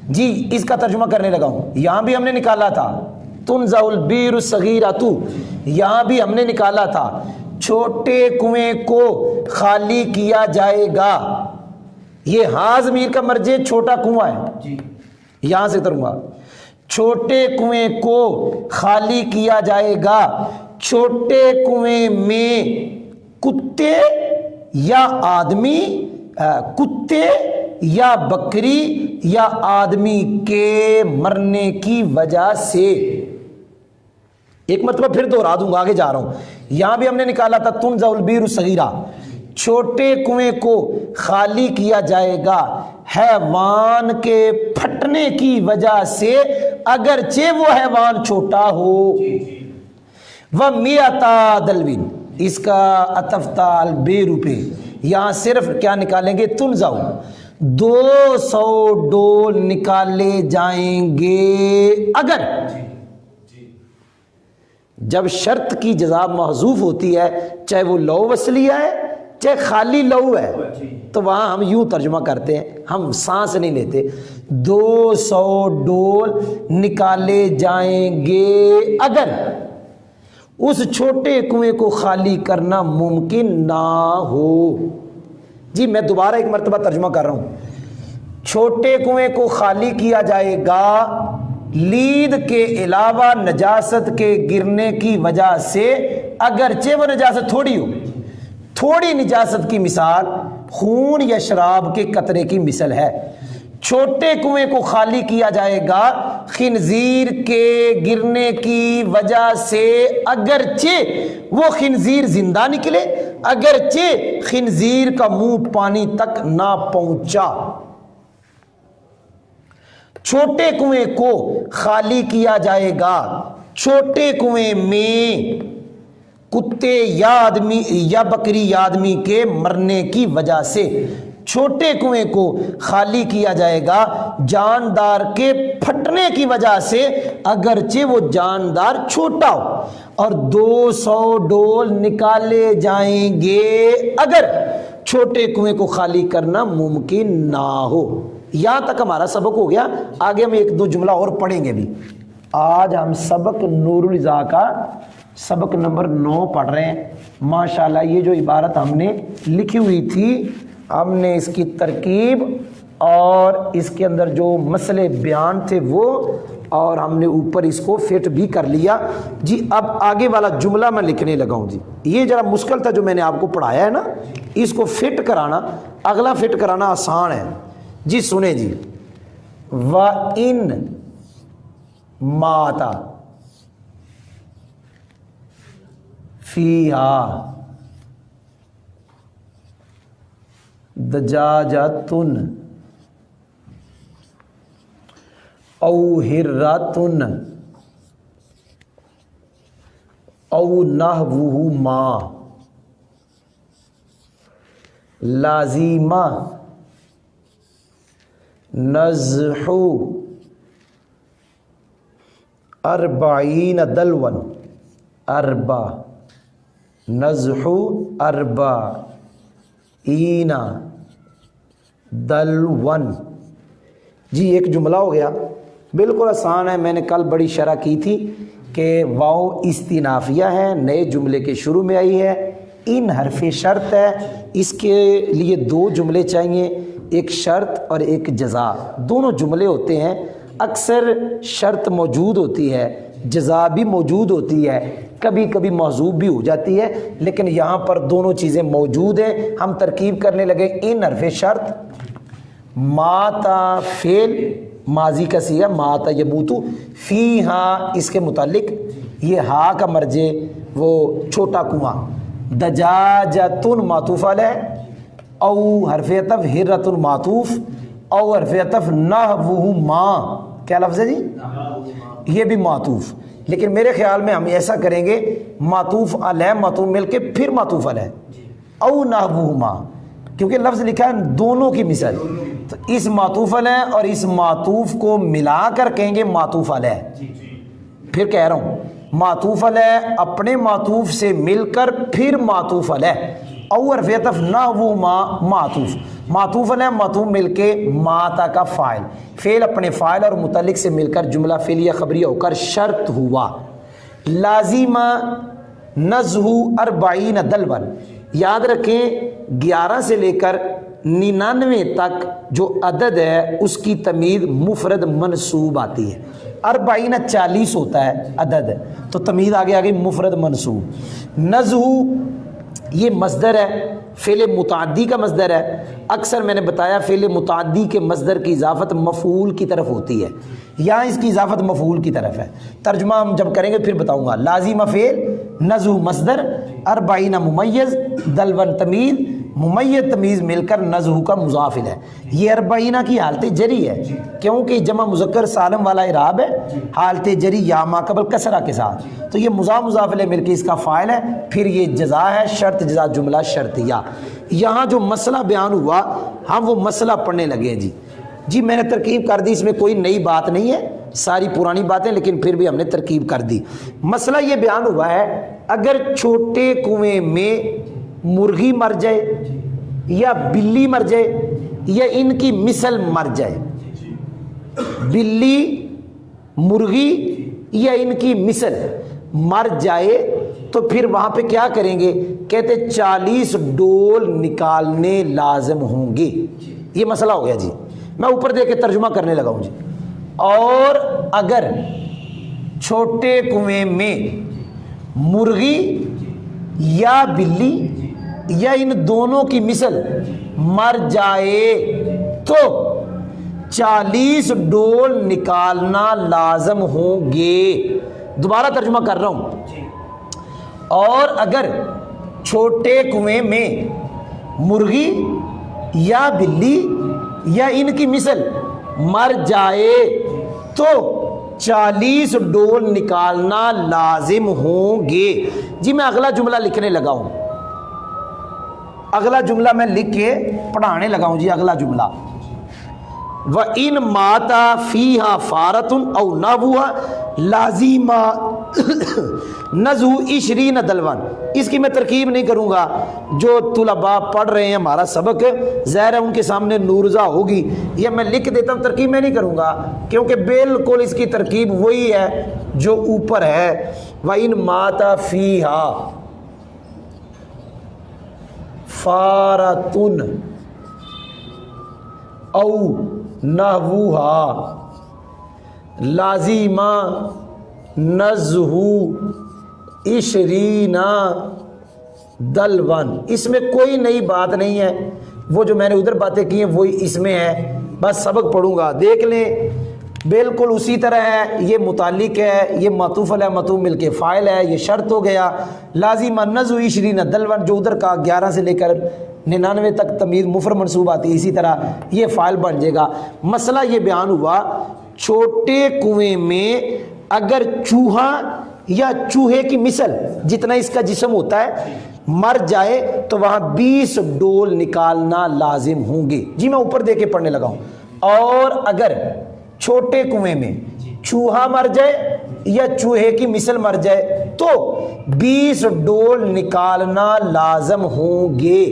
جی اس کا ترجمہ کرنے لگا ہوں۔ یہاں بھی ہم نے نکالا تھا تنزع البیر الصغیرۃ، یہاں بھی ہم نے نکالا تھا چھوٹے کنویں کو خالی کیا جائے گا، یہ ہاں ضمیر کا مرجع چھوٹا کنواں ہے، یہاں سے کروں گا، چھوٹے کنویں کو خالی کیا جائے گا، چھوٹے کنویں میں کتے یا آدمی، کتے یا بکری یا آدمی کے مرنے کی وجہ سے۔ ایک مرتبہ پھر دوہرا دوں گا، آگے جا رہا ہوں۔ یہاں بھی ہم نے نکالا تھا تنزع البیر صغیرہ، چھوٹے کنویں کو خالی کیا جائے گا حیوان کے پھٹنے کی وجہ سے، اگرچہ وہ حیوان چھوٹا ہو۔ وَمِئَةَ دَلْوٍ، اس کا عطف تھا البیر پہ، یہاں صرف کیا نکالیں گے، تنزع، 200 ڈول نکالے جائیں گے اگر، جب شرط کی جزا محذوف ہوتی ہے، چاہے وہ لو وصلیہ ہے چاہے خالی لو ہے، تو وہاں ہم یوں ترجمہ کرتے ہیں، ہم سانس نہیں لیتے، 200 ڈول نکالے جائیں گے اگر اس چھوٹے کنویں کو خالی کرنا ممکن نہ ہو۔ جی میں دوبارہ ایک مرتبہ ترجمہ کر رہا ہوں، چھوٹے کنویں کو خالی کیا جائے گا لید کے علاوہ نجاست کے گرنے کی وجہ سے، اگرچہ وہ نجاست تھوڑی ہو۔ تھوڑی نجاست کی مثال خون یا شراب کے قطرے کی مثل ہے۔ چھوٹے کنویں کو خالی کیا جائے گا خنزیر کے گرنے کی وجہ سے، اگرچہ وہ خنزیر زندہ نکلے، اگرچہ خنزیر کا منہ پانی تک نہ پہنچا۔ چھوٹے کنویں کو خالی کیا جائے گا، چھوٹے کنویں میں کتے یا آدمی یا بکری یا آدمی کے مرنے کی وجہ سے چھوٹے کنویں کو خالی کیا جائے گا جاندار کے پھٹنے کی وجہ سے، اگرچہ وہ جاندار چھوٹا ہو، اور 200 ڈول نکالے جائیں گے اگر چھوٹے کنویں کو خالی کرنا ممکن نہ ہو۔ یہاں تک ہمارا سبق ہو گیا، آگے ہم ایک دو جملہ اور پڑھیں گے بھی۔ آج ہم سبق نور العزا کا سبق نمبر 9 پڑھ رہے ہیں۔ ماشاءاللہ یہ جو عبارت ہم نے لکھی ہوئی تھی، ہم نے اس کی ترکیب اور اس کے اندر جو مسئلے بیان تھے وہ، اور ہم نے اوپر اس کو فٹ بھی کر لیا جی۔ اب آگے والا جملہ میں لکھنے لگا ہوں جی۔ یہ ذرا مشکل تھا جو میں نے آپ کو پڑھایا ہے نا، اس کو فٹ کرانا، اگلا فٹ کرانا آسان ہے جی۔ سنیں جی، وَإِن مَاتَ فِيهَا دجاجتن او ہراتن او نحوہما لازمہ نزح 40 دلون، نزح 40 دلون جی۔ ایک جملہ ہو گیا، بالکل آسان ہے۔ میں نے کل بڑی شرح کی تھی کہ واو استئنافیہ ہے، نئے جملے کے شروع میں آئی ہے، ان حرف شرط ہے، اس کے لیے 2 جملے چاہیے، ایک شرط اور ایک جزا، دونوں جملے ہوتے ہیں۔ اکثر شرط موجود ہوتی ہے، جزا بھی موجود ہوتی ہے، کبھی کبھی محذوف بھی ہو جاتی ہے، لیکن یہاں پر دونوں چیزیں موجود ہیں۔ ہم ترکیب کرنے لگے ان حرف شرط، ماتا فعل ماضی کا صیغہ ماتا یموتو، فیہا اس کے متعلق، یہ ہا کا مرجع وہ چھوٹا کنواں، دجاجتن معطوف علیہ، او حرف عطف ہرۃ معطوف، او حرف عطف نحوہما، کیا لفظ ہے جی؟ یہ بھی معطوف، لیکن میرے خیال میں ہم ایسا کریں گے معطوف علیہ معطوف مل کے پھر معطوف علیہ، او نحوہما، کیونکہ لفظ لکھا ہے دونوں کی مثال، تو اس معطوف علیہ اور اس معطوف کو ملا کر کہیں گے معطوف علیہ۔ پھر کہہ رہا ہوں معطوف علیہ اپنے معطوف سے مل کر پھر معطوف علیہ، او حرف عطف نحوہما معطوف، معطوف علیہ معطوف مل کے ماتا کا فاعل، فعل اپنے فاعل اور متعلق سے مل کر جملہ فعلیہ خبریہ ہو کر شرط ہوا۔ لازمہ نزح 40 دلون، یاد رکھیں 11 سے لے کر 99 تک جو عدد ہے اس کی تمیز مفرد منصوب آتی ہے۔ 40 40 ہوتا ہے عدد، تو تمیز آگے آگے مفرد منصوب۔ نزح یہ مصدر ہے، فعل متعدی کا مصدر ہے۔ اکثر میں نے بتایا فعل متعدی کے مصدر کی اضافت مفعول کی طرف ہوتی ہے، یہاں اس کی اضافت مفعول کی طرف ہے۔ ترجمہ ہم جب کریں گے پھر بتاؤں گا۔ لازمہ فعل، نزح مصدر، 40 ممیز، دلون تمیز، ممیز تمیز مل کر نزح کا مضاف ہے۔ یہ 40 کی حالت جری ہے کیونکہ جمع مذکر سالم والا اعراب ہے، حالت جری یا ما قبل کسرہ کے ساتھ، تو یہ مضاف الیہ مل کے اس کا فاعل ہے، پھر یہ جزا ہے، شرط جزا جملہ شرطیہ۔ یہاں جو مسئلہ بیان ہوا ہم وہ مسئلہ پڑھنے لگے جی میں نے ترکیب کر دی، اس میں کوئی نئی بات نہیں ہے، ساری پرانی باتیں، لیکن پھر بھی ہم نے ترکیب کر دی۔ مسئلہ یہ بیان ہوا ہے اگر چھوٹے کنویں میں مرغی مر جائے یا بلی مر جائے یا ان کی مثل مر جائے، بلی مرغی یا ان کی مثل مر جائے تو پھر وہاں پہ کیا کریں گے؟ کہتے 40 ڈول نکالنے لازم ہوں گے۔ یہ مسئلہ ہو گیا جی، میں اوپر دے کے ترجمہ کرنے لگا ہوں جی۔ اور اگر چھوٹے کنویں میں مرغی یا بلی یا ان دونوں کی مثل مر جائے تو 40 ڈول نکالنا لازم ہوں گے۔ دوبارہ ترجمہ کر رہا ہوں، اور اگر چھوٹے کنویں میں مرغی یا بلی یا ان کی مثل مر جائے تو 40 ڈول نکالنا لازم ہوں گے. جی میں اگلا جملہ لکھنے لگا ہوں, اگلا جملہ میں لکھ کے پڑھانے لگا ہوں. جی اگلا جملہ, وَإِن مَاتَ فِيهَا فَارَةٌ أَوْ نَبُوهَا لَازِمَ نَزُو 20 دلون. اس کی میں ترکیب نہیں کروں گا, جو طلباء پڑھ رہے ہیں ہمارا سبق ظاہر ہے ان کے سامنے نورزا ہوگی, یہ میں لکھ دیتا ہوں, ترکیب میں نہیں کروں گا کیونکہ بالکل اس کی ترکیب وہی ہے جو اوپر ہے. وَإِن مَاتَ فِيهَا فَارَةٌ او نحوها لازم نزہ 20 دلون. اس میں کوئی نئی بات نہیں ہے, وہ جو میں نے ادھر باتیں کی ہیں وہی اس میں ہے, بس سبق پڑھوں گا دیکھ لیں بالکل اسی طرح ہے. یہ متعلق ہے, یہ معطوف علیہ معطوف مل کے فاعل ہے, یہ شرط ہو گیا. لازم نزع 20 دلون جو ادھر کا 11 سے لے کر 99 تک تمیز مفرد منصوب آتی ہے, اسی طرح یہ فاعل بن جائے گا. مسئلہ یہ بیان ہوا, چھوٹے کنویں میں اگر چوہا یا چوہے کی مثل جتنا اس کا جسم ہوتا ہے مر جائے تو وہاں 20 ڈول نکالنا لازم ہوں گے. جی میں اوپر دے کے پڑھنے لگا ہوں. اور اگر چھوٹے کنویں میں چوہا مر جائے یا چوہے کی مثل مر جائے تو 20 ڈول نکالنا لازم ہوں گے.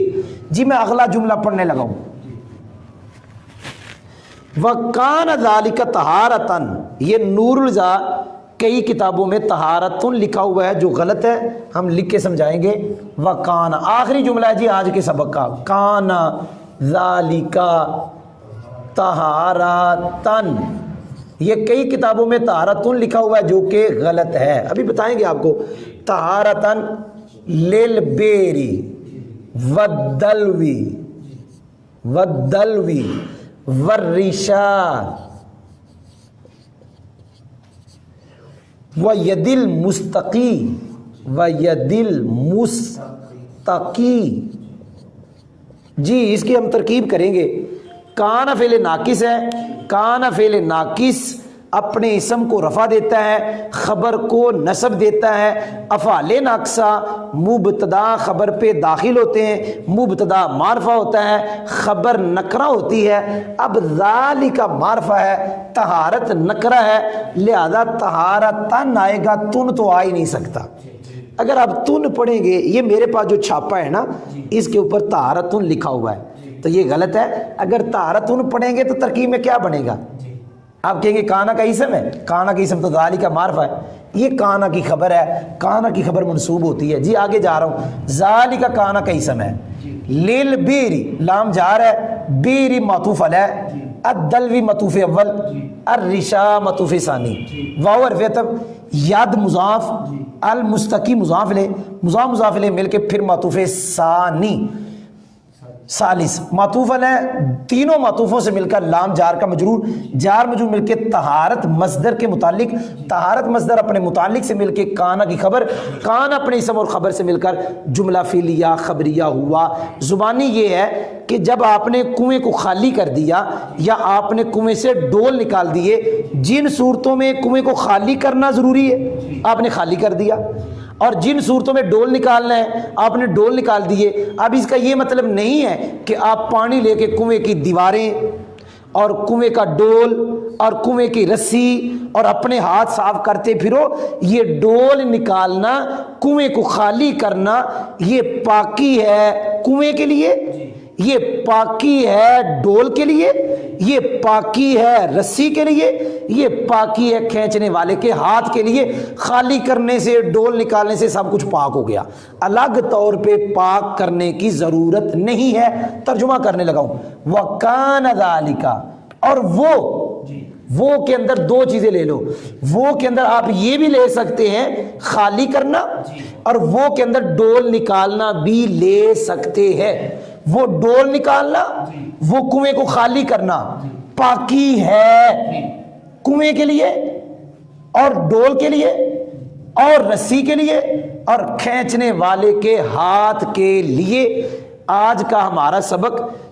جی میں اگلا جملہ پڑھنے لگا ہوں. وَكَانَ ذَلِكَ طَهَارَةً, یہ نور الزا کئی کتابوں میں طہارتن لکھا ہوا ہے جو غلط ہے, ہم لکھ کے سمجھائیں گے. وَكَانَ آخری جملہ ہے جی آج کے سبق کا, کَانَ ذَلِكَ طَهَارَةً, یہ کئی کتابوں میں طہارتن لکھا ہوا ہے جو کہ غلط ہے, ابھی بتائیں گے آپ کو. طہارتن للبیری والدلوی والرشا وید المستقی جی اس کی ہم ترکیب کریں گے. کان فعل ناقص ہے, کان فعل ناقص اپنے اسم کو رفع دیتا ہے, خبر کو نصب دیتا ہے. افعال ناقصہ مبتدا خبر پہ داخل ہوتے ہیں, مبتدا معرفہ ہوتا ہے, خبر نکرہ ہوتی ہے. اب ذالک معرفہ ہے, طہارت نکرہ ہے, لہذا طہارتن آئے گا, تن تو آ ہی نہیں سکتا. اگر آپ تن پڑھیں گے, یہ میرے پاس جو چھاپا ہے نا اس کے اوپر طہارتن لکھا ہوا ہے تو یہ غلط ہے. اگر طہارتن پڑھیں گے تو ترکیب میں کیا بنے گا؟ آپ کہیں گے کانا کا اسم ہے, کانا کا اسم تو ذالک کا معرفہ ہے, یہ کانا کی خبر ہے, کانا کی خبر منصوب ہوتی ہے. جی آگے جا رہا ہوں. ذالک کانا کا اسم ہے, لیل بیری لام جار ہے, بیری معطوف علیہ, الدلوی معطوف اول, الرشا معطوف ثانی, واو حرف عطف, ید مضاف, المستقی مضاف لے, مضاف لے مل کے پھر معطوف ثانی ثالث معطوف علیہ, تینوں معطوفوں سے مل کر لام جار کا مجرور, جار مجرور مل کے طہارت مصدر کے متعلق, طہارت مصدر اپنے متعلق سے مل کے کانا کی خبر, کان اپنے اسم اور خبر سے مل کر جملہ فعلیہ خبریہ ہوا. زبانی یہ ہے کہ جب آپ نے کنویں کو خالی کر دیا یا آپ نے کنویں سے ڈول نکال دیے, جن صورتوں میں کنویں کو خالی کرنا ضروری ہے آپ نے خالی کر دیا, اور جن صورتوں میں ڈول نکالنا ہے آپ نے ڈول نکال دیے. اب اس کا یہ مطلب نہیں ہے کہ آپ پانی لے کے کنویں کی دیواریں اور کنویں کا ڈول اور کنویں کی رسی اور اپنے ہاتھ صاف کرتے پھرو. یہ ڈول نکالنا, کنویں کو خالی کرنا, یہ پاکی ہے کنویں کے لیے, یہ پاکی ہے ڈول کے لیے, یہ پاکی ہے رسی کے لیے, یہ پاکی ہے کھینچنے والے کے ہاتھ کے لیے. خالی کرنے سے ڈول نکالنے سے سب کچھ پاک ہو گیا, الگ طور پہ پاک کرنے کی ضرورت نہیں ہے. ترجمہ کرنے لگا ہوں. وَكَانَ ذَلِكَ, اور وہ کے اندر دو چیزیں لے لو, وہ کے اندر آپ یہ بھی لے سکتے ہیں خالی کرنا, اور وہ کے اندر ڈول نکالنا بھی لے سکتے ہیں. وہ ڈول نکالنا, وہ کنویں کو خالی کرنا پاکی ہے کنویں کے لیے اور ڈول کے لیے اور رسی کے لیے اور کھینچنے والے کے ہاتھ کے لیے. آج کا ہمارا سبق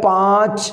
5